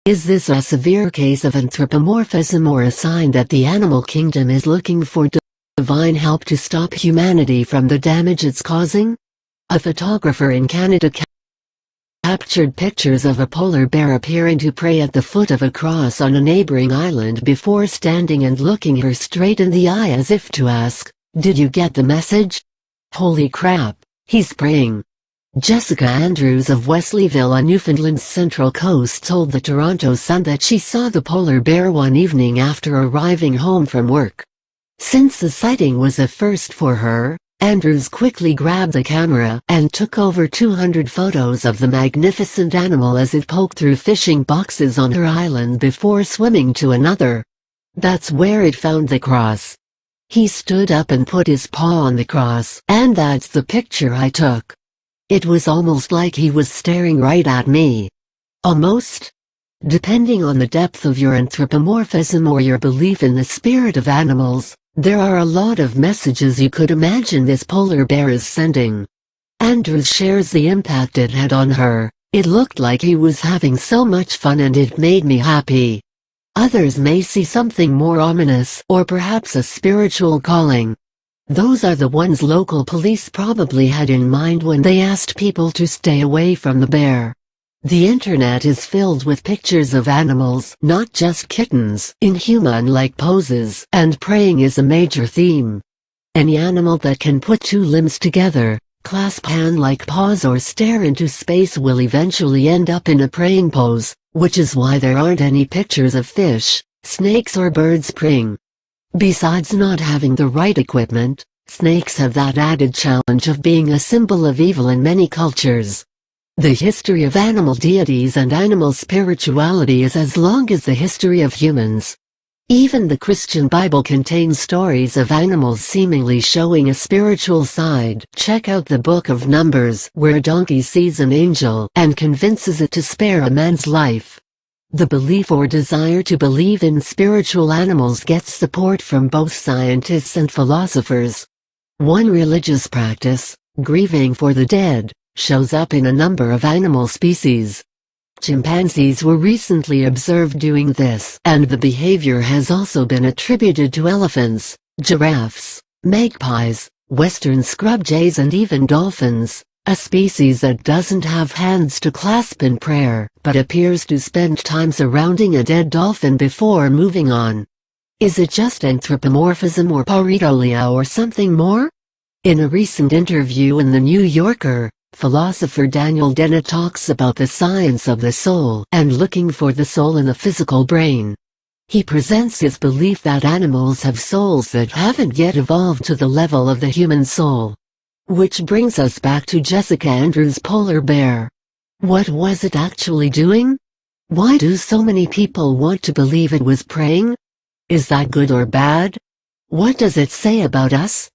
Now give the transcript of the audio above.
Is this a severe case of anthropomorphism or a sign that the animal kingdom is looking for divine help to stop humanity from the damage it's causing? A photographer in Canada captured pictures of a polar bear appearing to pray at the foot of a cross on a neighboring island before standing and looking her straight in the eye as if to ask, "Did you get the message? Holy crap, he's praying." Jessica Andrews of Wesleyville on Newfoundland's Central Coast told the Toronto Sun that she saw the polar bear one evening after arriving home from work. Since the sighting was a first for her, Andrews quickly grabbed the camera and took over 200 photos of the magnificent animal as it poked through fishing boxes on her island before swimming to another. That's where it found the cross. He stood up and put his paw on the cross, and that's the picture I took. It was almost like he was staring right at me. Almost? Depending on the depth of your anthropomorphism or your belief in the spirit of animals, there are a lot of messages you could imagine this polar bear is sending. Andrews shares the impact it had on her. "It looked like he was having so much fun and it made me happy." Others may see something more ominous or perhaps a spiritual calling. Those are the ones local police probably had in mind when they asked people to stay away from the bear. The internet is filled with pictures of animals, not just kittens, in human-like poses, and praying is a major theme. Any animal that can put two limbs together, clasp hand-like paws or stare into space will eventually end up in a praying pose, which is why there aren't any pictures of fish, snakes or birds praying. Besides not having the right equipment, snakes have that added challenge of being a symbol of evil in many cultures. The history of animal deities and animal spirituality is as long as the history of humans. Even the Christian Bible contains stories of animals seemingly showing a spiritual side. Check out the Book of Numbers, where a donkey sees an angel and convinces it to spare a man's life. The belief or desire to believe in spiritual animals gets support from both scientists and philosophers. One religious practice, grieving for the dead, shows up in a number of animal species. Chimpanzees were recently observed doing this, and the behavior has also been attributed to elephants, giraffes, magpies, western scrub jays and even dolphins. A species that doesn't have hands to clasp in prayer, but appears to spend time surrounding a dead dolphin before moving on. Is it just anthropomorphism or pareidolia or something more? In a recent interview in The New Yorker, philosopher Daniel Dennett talks about the science of the soul and looking for the soul in the physical brain. He presents his belief that animals have souls that haven't yet evolved to the level of the human soul. Which brings us back to Jessica Andrews' polar bear. What was it actually doing? Why do so many people want to believe it was praying? Is that good or bad? What does it say about us?